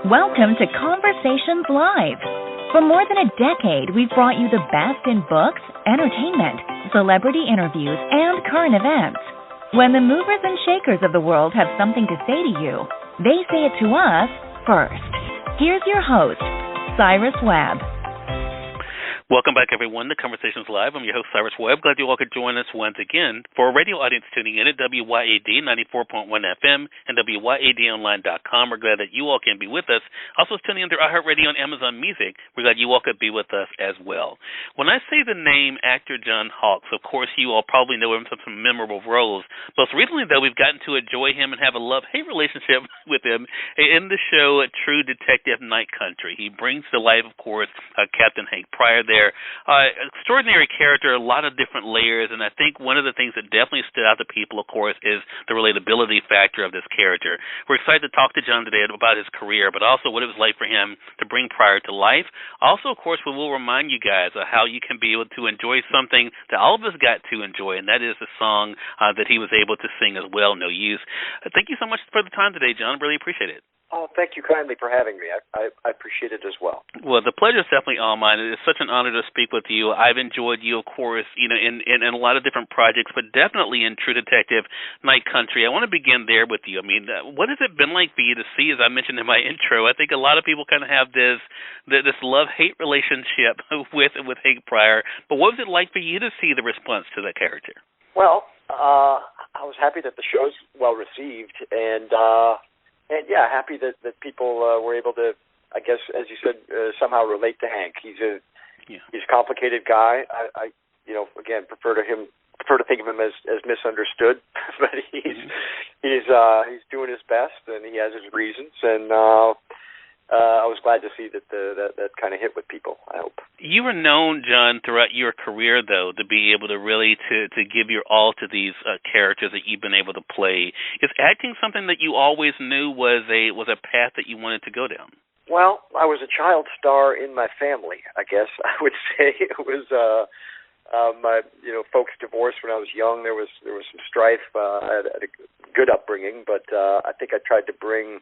Welcome to Conversations Live. For more than a decade, we've brought you the best in books, entertainment, celebrity interviews, and current events. When the movers and shakers of the world have something to say to you, they say it to us first. Here's your host, Cyrus Webb. Welcome back, everyone, to Conversations Live. I'm your host, Cyrus Webb. Glad you all could join us once again. For a radio audience tuning in at WYAD 94.1 FM and WYADonline.com, we're glad that you all can be with us. Also tuning in through iHeartRadio and Amazon Music, we're glad you all could be with us as well. When I say the name actor John Hawkes, of course, you all probably know him from some memorable roles. Most recently, though, we've gotten to enjoy him and have a love-hate relationship with him in the show True Detective Night Country. He brings to life, of course, Captain Hank Pryor there. Extraordinary character, a lot of different layers, and I think one of the things that definitely stood out to people, of course, is the relatability factor of this character. We're excited to talk to John today about his career, but also what it was like for him to bring Pryor to life. Also, of course, we will remind you guys of how you can be able to enjoy something that all of us got to enjoy, and that is the song that he was able to sing as well, No Use. Thank you so much for the time today, John. Really appreciate it. Oh, thank you kindly for having me. I appreciate it as well. Well, the pleasure is definitely all mine. It's such an honor to speak with you. I've enjoyed you, of course, in a lot of different projects, but definitely in True Detective Night Country. I want to begin there with you. I mean, what has it been like for you to see, as I mentioned in my intro? I think a lot of people kind of have this love-hate relationship with Hank Pryor, but what was it like for you to see the response to that character? Well, I was happy that the show's well received, and yeah, happy that people were able to, I guess, as you said, somehow relate to Hank. He's a complicated guy. I again, prefer to think of him as misunderstood, but he's doing his best and he has his reasons, and I was glad to see that kind of hit with people, I hope. You were known, John, throughout your career, though, to be able to really to give your all to these characters that you've been able to play. Is acting something that you always knew was a path that you wanted to go down? Well, I was a child star in my family, I guess I would say. It was my folks divorced when I was young. There was some strife. I had a good upbringing, but I think I tried to bring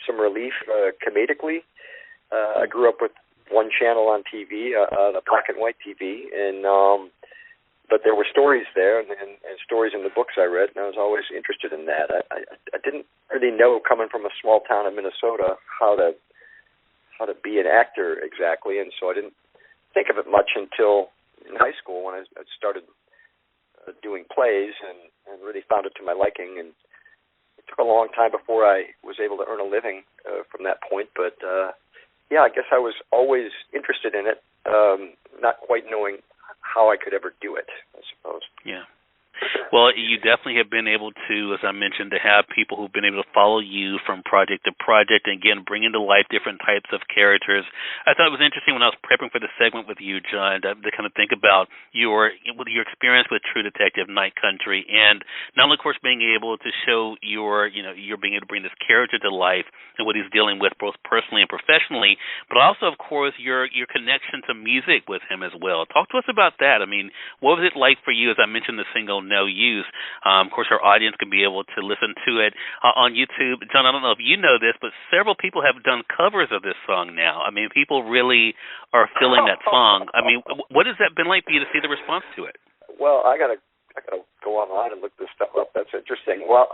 some relief comedically. I grew up with one channel on TV, the black and white TV, and but there were stories there and stories in the books I read, and I was always interested in that. I didn't really know, coming from a small town in Minnesota, how to be an actor exactly, and so I didn't think of it much until in high school when I started doing plays and really found it to my liking. And it took a long time before I was able to earn a living from that point, but yeah, I guess I was always interested in it, not quite knowing how I could ever do it, I suppose. Yeah. Well, you definitely have been able to, as I mentioned, to have people who've been able to follow you from project to project, and again, bring into life different types of characters. I thought it was interesting when I was prepping for the segment with you, John, to kind of think about your experience with True Detective Night Country, and not only, of course, being able to show you're being able to bring this character to life and what he's dealing with both personally and professionally, but also, of course, your connection to music with him as well. Talk to us about that. I mean, what was it like for you, as I mentioned, the single No Use? Of course, our audience can be able to listen to it on YouTube. John, I don't know if you know this, but several people have done covers of this song now. I mean, people really are feeling that song. I mean, what has that been like for you to see the response to it? Well, I gotta go online and look this stuff up. That's interesting. Well,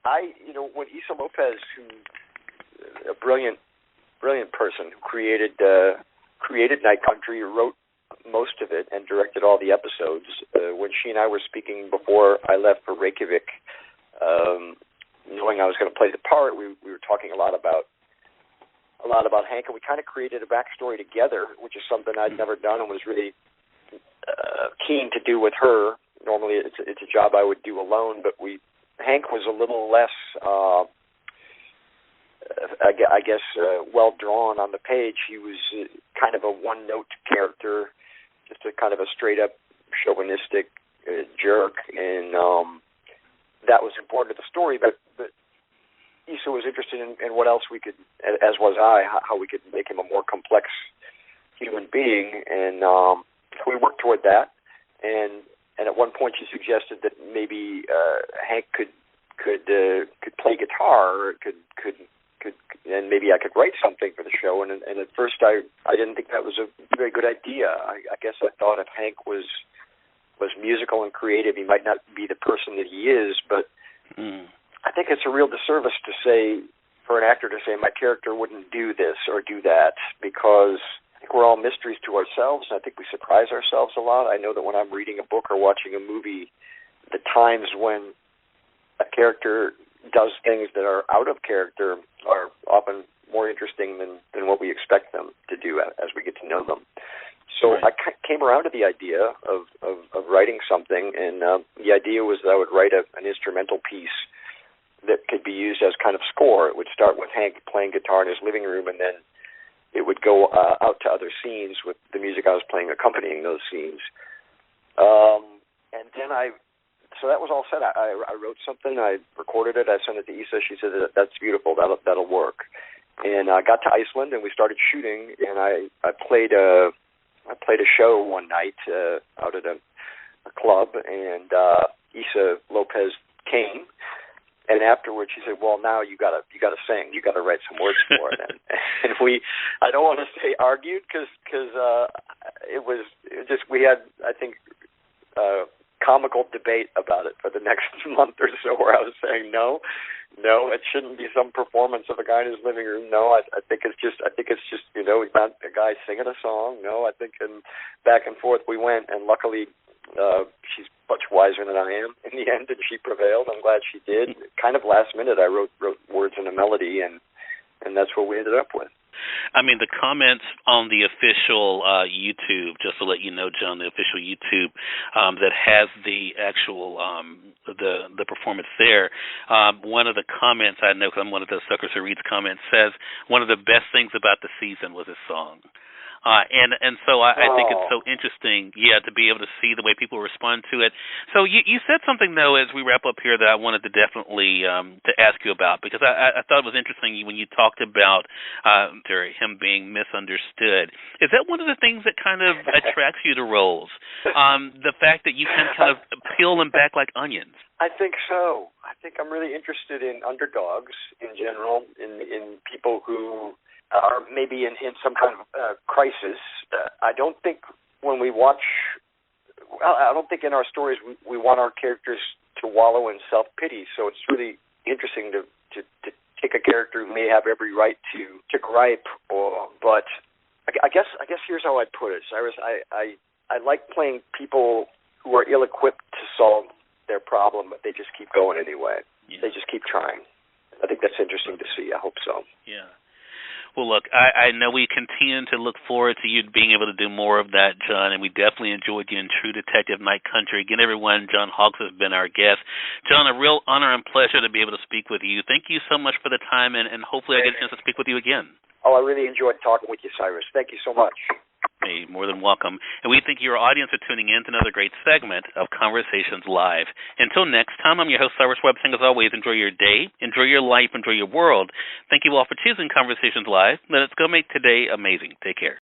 when Issa Lopez, who a brilliant person who created Night Country, wrote most of it and directed all the episodes. When she and I were speaking before I left for Reykjavik, knowing I was going to play the part, we were talking a lot about Hank, and we kind of created a backstory together, which is something I'd never done and was really keen to do with her. Normally, it's a job I would do alone, but Hank was a little less, I guess, well drawn on the page. He was kind of a one-note character, just a kind of a straight-up chauvinistic jerk, and that was important to the story. But Issa was interested in what else we could, as was I, how we could make him a more complex human being, and so we worked toward that. And at one point, she suggested that maybe Hank could play guitar, or could and maybe I could write something for the show. And at first I didn't think that was a very good idea. I guess I thought if Hank was musical and creative, he might not be the person that he is. But I think it's a real disservice to say, for an actor to say, my character wouldn't do this or do that, because I think we're all mysteries to ourselves, and I think we surprise ourselves a lot. I know that when I'm reading a book or watching a movie, the times when a character does things that are out of character are often more interesting than what we expect them to do as we get to know them. So I came around to the idea of writing something, and the idea was that I would write an instrumental piece that could be used as kind of score. It would start with Hank playing guitar in his living room, and then it would go out to other scenes with the music I was playing accompanying those scenes. And then so that was all set. I wrote something, I recorded it, I sent it to Issa. She said, that's beautiful, that'll work. And I got to Iceland, and we started shooting, and I played a show one night out at a club, and Issa Lopez came. And afterwards, she said, "Well, now you gotta sing. You gotta write some words for it." And I don't want to say argued, because we had, I think, comical debate about it for the next month or so, where I was saying no, it shouldn't be some performance of a guy in his living room. No, I think it's just not a guy singing a song. No, I think, and back and forth we went, and luckily she's much wiser than I am in the end, and she prevailed. I'm glad she did. Kind of last minute, I wrote words and a melody, and that's what we ended up with. I mean, the comments on the official YouTube, just to let you know, John, the official YouTube that has the actual the performance there, one of the comments I know, because I'm one of those suckers who reads comments, says one of the best things about the season was his song. And so I think it's so interesting, to be able to see the way people respond to it. So you said something, though, as we wrap up here, that I wanted to definitely to ask you about, because I thought it was interesting when you talked about him being misunderstood. Is that one of the things that kind of attracts you to roles? The fact that you can kind of peel them back like onions? I think so. I think I'm really interested in underdogs in general, in people who are maybe in some kind of crisis. I don't think when we watch, I don't think in our stories we want our characters to wallow in self-pity. So it's really interesting to take a character who may have every right to gripe, but I guess here's how I'd put it, Cyrus. I like playing people who are ill-equipped to solve their problem, but they just keep going anyway. Yeah. They just keep trying. I think that's interesting to see. I hope so. Yeah. Well, look, I know we continue to look forward to you being able to do more of that, John, and we definitely enjoyed you in True Detective Night Country. Again, everyone, John Hawkes has been our guest. John, a real honor and pleasure to be able to speak with you. Thank you so much for the time, and hopefully I get a chance to speak with you again. Oh, I really enjoyed talking with you, Cyrus. Thank you so much. Hey, more than welcome. And we thank your audience for tuning in to another great segment of Conversations Live. Until next time, I'm your host, Cyrus Webb, saying as always, enjoy your day, enjoy your life, enjoy your world. Thank you all for choosing Conversations Live. Let's go make today amazing. Take care.